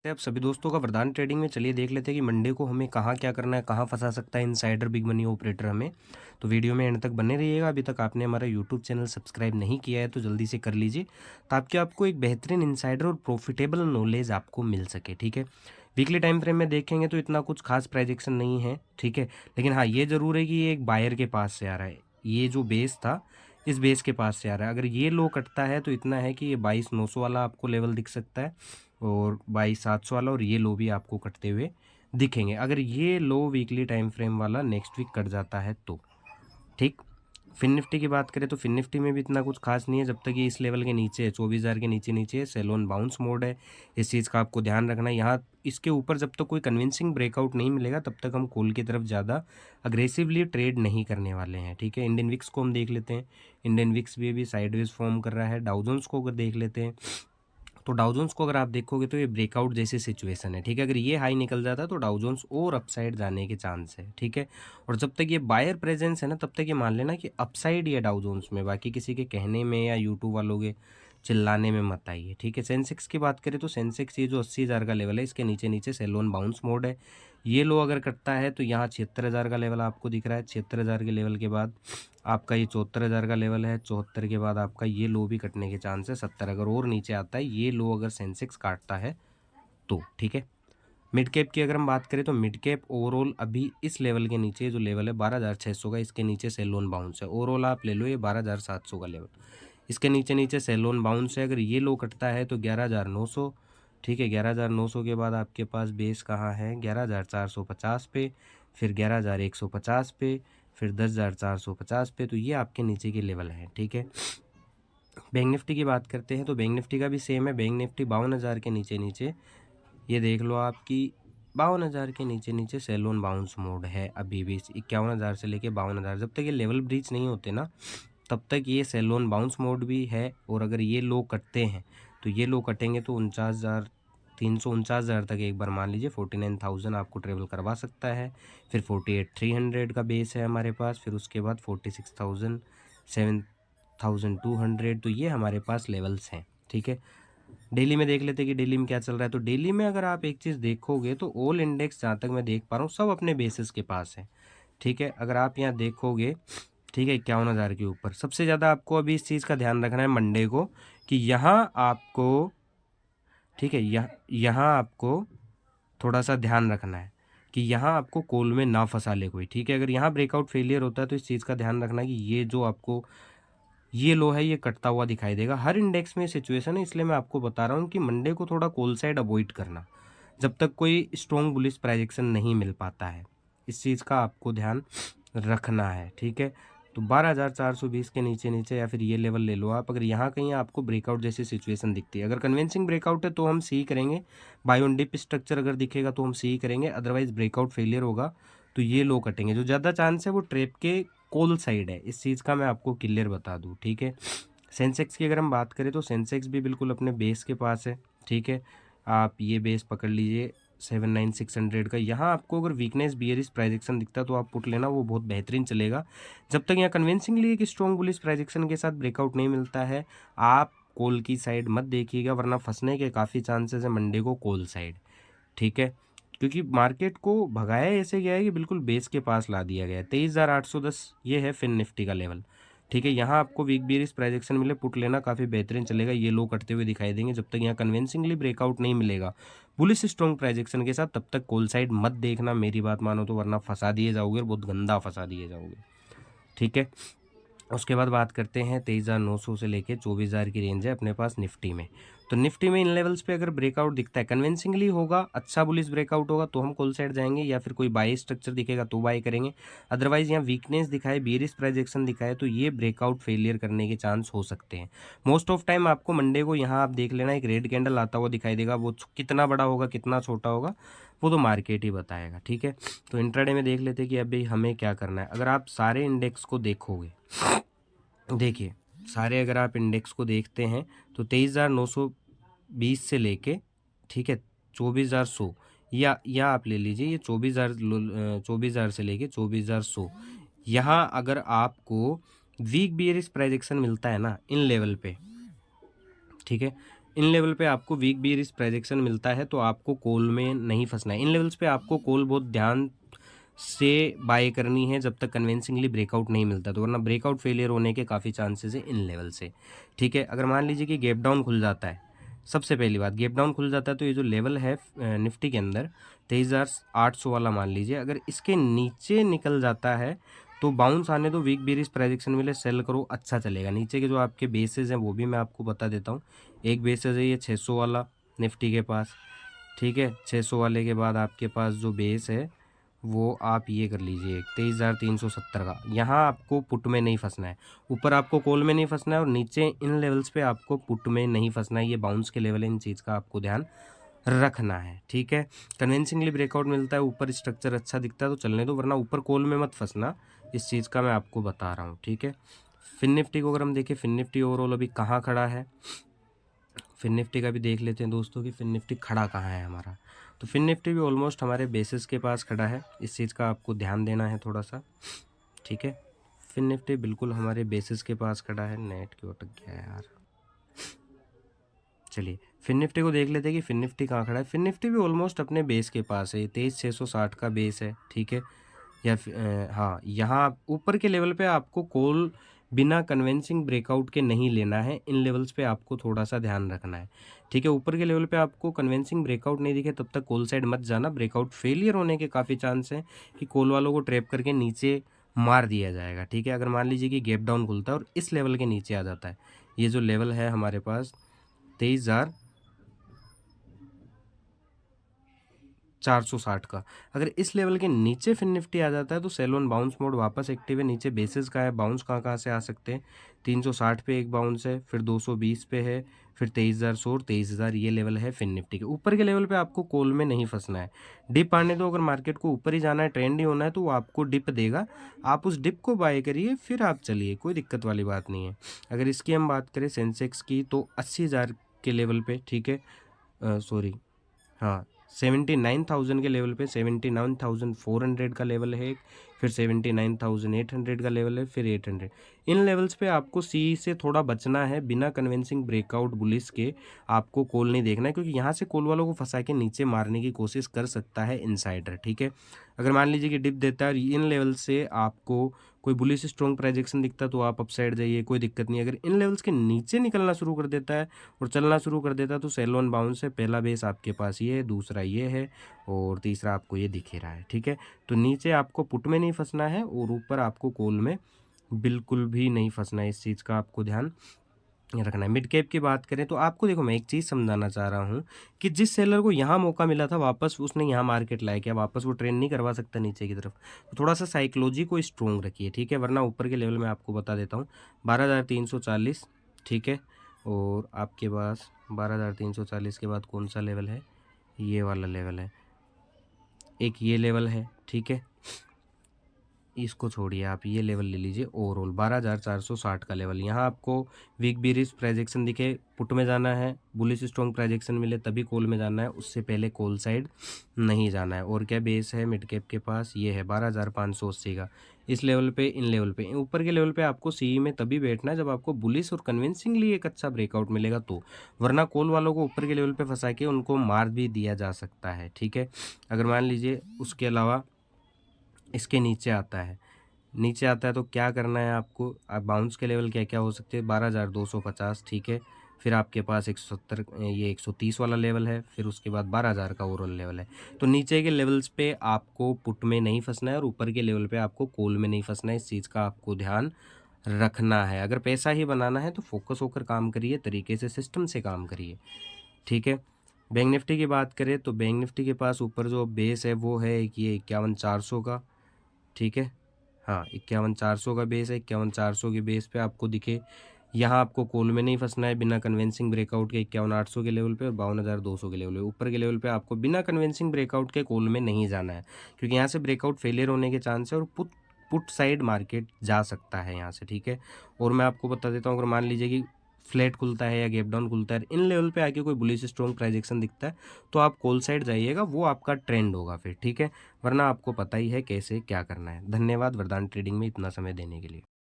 अब सभी दोस्तों का वरदान ट्रेडिंग में चलिए देख लेते हैं कि मंडे को हमें कहाँ क्या करना है, कहाँ फंसा सकता है इनसाइडर बिग मनी ऑपरेटर हमें। तो वीडियो में एंड तक बने रहिएगा। अभी तक आपने हमारा यूट्यूब चैनल सब्सक्राइब नहीं किया है तो जल्दी से कर लीजिए, ताकि आपको एक बेहतरीन इनसाइडर और प्रॉफिटेबल नॉलेज आपको मिल सके। ठीक है, वीकली टाइम फ्रेम में देखेंगे तो इतना कुछ खास प्राइजेक्शन नहीं है। ठीक है, लेकिन हाँ ये ज़रूर है कि ये एक बायर के पास से आ रहा है। ये जो बेस था इस बेस के पास से आ रहा है। अगर ये लो कटता है तो इतना है कि ये 22,900 वाला आपको लेवल दिख सकता है और 22,700 वाला, और ये लो भी आपको कटते हुए दिखेंगे अगर ये लो वीकली टाइम फ्रेम वाला नेक्स्ट वीक कट जाता है तो। ठीक, फिन निफ्टी की बात करें तो फिन निफ्टी में भी इतना कुछ खास नहीं है। जब तक ये इस लेवल के नीचे है, 24,000 के नीचे नीचे है, सेल ऑन बाउंस मोड है। इस चीज़ का आपको ध्यान रखना है। यहाँ इसके ऊपर जब तक कोई कन्विंसिंग ब्रेकआउट नहीं मिलेगा तब तक हम कॉल की तरफ ज़्यादा अग्रेसिवली ट्रेड नहीं करने वाले हैं। ठीक है, इंडियन विक्स को हम देख लेते हैं। इंडियन विक्स भी अभी साइडवेज फॉर्म कर रहा है। डाउ जोन्स को अगर देख लेते हैं तो डाउ जोन्स को अगर आप देखोगे तो ये ब्रेकआउट जैसी सिचुएशन है। ठीक है, अगर ये हाई निकल जाता है तो डाउ जोन्स और अपसाइड जाने के चांस है। ठीक है, और जब तक ये बायर प्रेजेंस है ना तब तक ये मान लेना कि अपसाइड या डाउ जोन्स में, बाकी किसी के कहने में या यूट्यूब वालों के चिल्लाने में मत आइए। ठीक है, सेंसेक्स की बात करें तो सेंसेक्स ये जो 80,000 का लेवल है इसके नीचे नीचे सेल ऑन बाउंस मोड है। ये लो अगर कटता है तो यहाँ 76,000 का लेवल आपको दिख रहा है। 76,000 के लेवल के बाद आपका ये 74,000 का लेवल है। 74 के बाद आपका ये लो भी कटने के चांस है। 70 अगर और नीचे आता है, ये लो अगर सेंसेक्स काटता है तो। ठीक है, मिड कैप की अगर हम बात करें तो मिड कैप ओवरऑल अभी इस लेवल के नीचे जो लेवल है 12,600 का, इसके नीचे सेल ऑन बाउंस है। ओवरऑल आप ले लो ये 12,700 का लेवल, इसके नीचे नीचे सेल ऑन बाउंस है। अगर ये लो कटता है तो 11,900। ठीक है, 11,900 के बाद आपके पास बेस कहाँ है, 11,450 पे, फिर 11,150 पे, फिर 10,450 पे। तो ये आपके नीचे के लेवल हैं। ठीक है, बैंक निफ्टी की बात करते हैं तो बैंक निफ्टी का भी सेम है। बैंक निफ्टी 52,000 के नीचे नीचे, ये देख लो आपकी 52,000 के नीचे नीचे सेल ऑन बाउंस मोड है अभी भी। 51,000 से लेके 52,000, जब तक ये लेवल ब्रीच नहीं होते ना तब तक ये सेल ऑन बाउंस मोड भी है। और अगर ये लो कटते हैं तो ये लो कटेंगे तो 49,349,000 तक एक बार मान लीजिए 49,000 आपको ट्रेवल करवा सकता है। फिर 48,300 का बेस है हमारे पास, फिर उसके बाद 46,000, 7,200। तो ये हमारे पास लेवल्स हैं। ठीक है, डेली में देख लेते हैं कि डेली में क्या चल रहा है। तो डेली में अगर आप एक चीज़ देखोगे तो ऑल इंडेक्स जहाँ तक मैं देख पा रहा हूँ सब अपने बेसिस के पास है। ठीक है, अगर आप यहाँ देखोगे, ठीक है, 51,000 के ऊपर सबसे ज़्यादा आपको अभी इस चीज़ का ध्यान रखना है मंडे को कि यहाँ आपको, ठीक है, यहाँ आपको थोड़ा सा ध्यान रखना है कि यहाँ आपको कॉल में ना फंसा ले कोई। ठीक है, अगर यहाँ ब्रेकआउट फेलियर होता है तो इस चीज़ का ध्यान रखना कि ये जो आपको ये लो है ये कटता हुआ दिखाई देगा। हर इंडेक्स में सिचुएशन है, इसलिए मैं आपको बता रहा हूँ कि मंडे को थोड़ा कॉल साइड अवॉइड करना जब तक कोई स्ट्रॉन्ग बुलिश प्राइजेक्शन नहीं मिल पाता है। इस चीज़ का आपको ध्यान रखना है। ठीक है, तो 12,420 के नीचे नीचे या फिर ये लेवल ले लो आप। अगर यहाँ कहीं आपको ब्रेकआउट जैसी सिचुएशन दिखती है, अगर कन्विंसिंग ब्रेकआउट है तो हम सी करेंगे। बाय ऑन डिप स्ट्रक्चर अगर दिखेगा तो हम सी करेंगे, अदरवाइज ब्रेकआउट फेलियर होगा तो ये लो कटेंगे। जो ज़्यादा चांस है वो ट्रेप के कॉल साइड है, इस चीज़ का मैं आपको क्लियर बता दूँ। ठीक है, सेंसेक्स की अगर हम बात करें तो सेंसेक्स भी बिल्कुल अपने बेस के पास है। ठीक है, आप ये बेस पकड़ लीजिए 79,600 का। यहाँ आपको अगर वीकनेस बियरिश प्राइजेक्शन दिखता है तो आप पुट लेना, वो बहुत बेहतरीन चलेगा। जब तक यहाँ कन्विंसिंगली एक स्ट्रॉन्ग बुलिश प्राइजेक्शन के साथ ब्रेकआउट नहीं मिलता है आप कॉल की साइड मत देखिएगा, वरना फंसने के काफ़ी चांसेस है मंडे को कॉल साइड। ठीक है, क्योंकि मार्केट को भगाया ऐसे गया है कि बिल्कुल बेस के पास ला दिया गया है। 23,810 ये है फिन निफ्टी का लेवल। ठीक है, यहाँ आपको वीक बियरिश प्राइजेक्शन मिले पुट लेना काफ़ी बेहतरीन चलेगा। ये लो कटते हुए दिखाई देंगे। जब तक यहाँ कन्विंसिंगली ब्रेकआउट नहीं मिलेगा बुलिश स्ट्रॉन्ग प्राइजेक्शन के साथ तब तक कॉल साइड मत देखना, मेरी बात मानो तो, वरना फंसा दिए जाओगे और बहुत गंदा फंसा दिए जाओगे। ठीक है, उसके बाद बात करते हैं 23,900 से लेके 24,000 की रेंज है अपने पास निफ्टी में। तो निफ्टी में इन लेवल्स पे अगर ब्रेकआउट दिखता है, कन्विंसिंगली होगा, अच्छा बुलिश ब्रेकआउट होगा तो हम कॉल साइड जाएंगे, या फिर कोई बाई स्ट्रक्चर दिखेगा तो बाई करेंगे। अदरवाइज यहाँ वीकनेस दिखाए, बियरिश प्राइजेक्शन दिखाए तो ये ब्रेकआउट फेलियर करने के चांस हो सकते हैं। मोस्ट ऑफ टाइम आपको मंडे को यहाँ आप देख लेना एक रेड कैंडल आता हुआ दिखाई देगा। वो कितना बड़ा होगा कितना छोटा होगा वो तो मार्केट ही बताएगा। ठीक है, तो इंट्राडे में देख लेते हैं कि अभी हमें क्या करना है। अगर आप सारे इंडेक्स को देखोगे, देखिए सारे अगर आप इंडेक्स को देखते हैं तो 23,920 से लेके, ठीक है, 24,100, या आप ले लीजिए ये 24,000 से लेके 24,100। यहाँ अगर आपको वीक बियरिश प्राइजेक्शन मिलता है ना इन लेवल पे, ठीक है, इन लेवल पे आपको वीक बेयरिश प्रोजेक्शन मिलता है तो आपको कॉल में नहीं फंसना है। इन लेवल्स पे आपको कॉल बहुत ध्यान से बाय करनी है जब तक कन्विंसिंगली ब्रेकआउट नहीं मिलता, तो वरना ब्रेकआउट फेलियर होने के काफ़ी चांसेस है इन लेवल से। ठीक है, अगर मान लीजिए कि गैप डाउन खुल जाता है, सबसे पहली बात गैप डाउन खुल जाता है तो ये जो लेवल है निफ्टी के अंदर 23,800 वाला मान लीजिए, अगर इसके नीचे निकल जाता है तो बाउंस आने दो, वीक बेयरिश प्रोजेक्शन मिले सेल करो, अच्छा चलेगा। नीचे के जो आपके बेसेस हैं वो भी मैं आपको बता देता हूँ। एक बेसेस है ये 600 वाला निफ्टी के पास, ठीक है। 600 वाले के बाद आपके पास जो बेस है वो आप ये कर लीजिए 23,370 का। यहाँ आपको पुट में नहीं फंसना है, ऊपर आपको कॉल में नहीं फंसना है और नीचे इन लेवल्स पे आपको पुट में नहीं फंसना है। ये बाउंस के लेवल है, इन चीज़ का आपको ध्यान रखना है, ठीक है। कन्विंसिंगली ब्रेकआउट मिलता है, ऊपर स्ट्रक्चर अच्छा दिखता है तो चलने दो, वरना ऊपर कॉल में मत फंसना, इस चीज़ का मैं आपको बता रहा हूँ, ठीक है। फिन निफ्टी को अगर हम देखें, फिन निफ्टी ओवरऑल अभी कहाँ खड़ा है, फिन निफ्टी का भी देख लेते हैं दोस्तों कि फिन निफ्टी खड़ा कहाँ है हमारा। तो फिन निफ्टी भी ऑलमोस्ट हमारे बेसिस के पास खड़ा है, इस चीज़ का आपको ध्यान देना है थोड़ा सा, ठीक है। फिन निफ्टी बिल्कुल हमारे बेसिस के पास खड़ा है। नेट क्यों अटक गया है यार। चलिए फिन निफ्टी को देख लेते हैं कि फिन निफ्टी कहाँ खड़ा है। फिन निफ्टी भी ऑलमोस्ट अपने बेस के पास है, 23,660 का बेस है, ठीक है। या हाँ, यहाँ ऊपर के लेवल पे आपको कॉल बिना कन्विंसिंग ब्रेकआउट के नहीं लेना है, इन लेवल्स पे आपको थोड़ा सा ध्यान रखना है, ठीक है। ऊपर के लेवल पे आपको कन्विंसिंग ब्रेकआउट नहीं दिखे तब तक कॉल साइड मत जाना, ब्रेकआउट फेलियर होने के काफ़ी चांस हैं कि कॉल वालों को ट्रैप करके नीचे मार दिया जाएगा, ठीक है। अगर मान लीजिए कि गैप डाउन खुलता है और इस लेवल के नीचे आ जाता है, ये जो लेवल है हमारे पास 23,460 का, अगर इस लेवल के नीचे फिन निफ्टी आ जाता है तो सेल ऑन बाउंस मोड वापस एक्टिव है। नीचे बेसिस का है, बाउंस कहाँ कहाँ से आ सकते हैं, 360 पे एक बाउंस है, फिर 220 पे है, फिर 23,100 और 23,000, ये लेवल है फिन निफ्टी के। ऊपर के लेवल पे आपको कॉल में नहीं फंसना है, डिप आने दो। अगर मार्केट को ऊपर ही जाना है, ट्रेंड ही होना है तो वो आपको डिप देगा, आप उस डिप को बाय करिए, फिर आप चलिए, कोई दिक्कत वाली बात नहीं है। अगर इसकी हम बात करें सेंसेक्स की तो 80,000 के लेवल पे, ठीक है, सॉरी, हाँ, 79,000 के लेवल पे 79,400 का लेवल है एक, फिर 79,800 का लेवल है, फिर 800। इन लेवल्स पे आपको सी से थोड़ा बचना है, बिना कन्विंसिंग ब्रेकआउट बुलिस के आपको कॉल नहीं देखना है, क्योंकि यहाँ से कॉल वालों को फंसा के नीचे मारने की कोशिश कर सकता है इनसाइडर, ठीक है। अगर मान लीजिए कि डिप देता है और इन लेवल से आपको कोई बुलिस स्ट्रॉन्ग प्रोजेक्शन दिखता है तो आप अपसाइड जाइए, कोई दिक्कत नहीं। अगर इन लेवल्स के नीचे निकलना शुरू कर देता है और चलना शुरू कर देता है तो सेल ऑन बाउंस है। पहला बेस आपके पास ये है, दूसरा ये है और तीसरा आपको ये दिख ही रहा है, ठीक है। तो नीचे आपको पुट में नहीं फंसना है और ऊपर आपको कॉल में बिल्कुल भी नहीं फंसना है, इस चीज़ का आपको ध्यान रखना है। मिड कैप की बात करें तो आपको देखो मैं एक चीज़ समझाना चाह रहा हूँ कि जिस सेलर को यहाँ मौका मिला था वापस उसने यहाँ मार्केट लाया, क्या वापस वो ट्रेंड नहीं करवा सकता नीचे की तरफ। तो थोड़ा सा साइकोलॉजी को स्ट्रोंग रखिए, ठीक है, वरना ऊपर के लेवल में आपको बता देता हूँ 12,340, ठीक है। और आपके पास 12,340 के बाद कौन सा लेवल है, ये वाला लेवल है, एक ये लेवल है, ठीक है। इसको छोड़िए, आप ये लेवल ले लीजिए ओवरऑल 12,460 का लेवल। यहाँ आपको वीक बेयरिश प्रोजेक्शन दिखे, पुट में जाना है, बुलिश स्ट्रॉन्ग प्रोजेक्शन मिले तभी कॉल में जाना है, उससे पहले कॉल साइड नहीं जाना है। और क्या बेस है मिड कैप के पास, ये है 12,580 का। इस लेवल पे, इन लेवल पे, ऊपर के लेवल पे आपको सी में तभी बैठना है जब आपको बुलिश और कन्विंसिंगली एक अच्छा ब्रेकआउट मिलेगा तो, वरना कॉल वालों को ऊपर के लेवल पे फंसा के उनको मार भी दिया जा सकता है, ठीक है। अगर मान लीजिए उसके अलावा इसके नीचे आता है, नीचे आता है तो क्या करना है आपको, आप बाउंस के लेवल क्या क्या हो सकते हैं, 12,250, ठीक है। फिर आपके पास 170, ये 130 वाला लेवल है, फिर उसके बाद 12,000 का ओवरऑल लेवल है। तो नीचे के लेवल्स पे आपको पुट में नहीं फंसना है और ऊपर के लेवल पे आपको कॉल में नहीं फंसना है, इस चीज़ का आपको ध्यान रखना है। अगर पैसा ही बनाना है तो फोकस होकर काम करिए, तरीके से सिस्टम से काम करिए, ठीक है। बैंक निफ्टी की बात करें तो बैंक निफ्टी के पास ऊपर जो बेस है वो है एक ये 51,400 का, ठीक है। हाँ, 51,400 का बेस है, 51,400 के बेस पे आपको दिखे, यहाँ आपको कॉल में नहीं फंसना है बिना कन्विंसिंग ब्रेकआउट के 51,800 के लेवल पे और 52,200 के लेवल पे। ऊपर के लेवल पे आपको बिना कन्विंसिंग ब्रेकआउट के कॉल में नहीं जाना है, क्योंकि यहाँ से ब्रेकआउट फेलियर होने के चांस है और पुट पुट साइड मार्केट जा सकता है यहाँ से, ठीक है। और मैं आपको बता देता हूँ, अगर मान लीजिए कि फ्लैट खुलता है या गैप डाउन खुलता है, इन लेवल पे आके कोई बुलिश स्ट्रॉन्ग प्राइजेक्शन दिखता है तो आप कॉल साइड जाइएगा, वो आपका ट्रेंड होगा फिर, ठीक है। वरना आपको पता ही है कैसे क्या करना है। धन्यवाद वरदान ट्रेडिंग में इतना समय देने के लिए।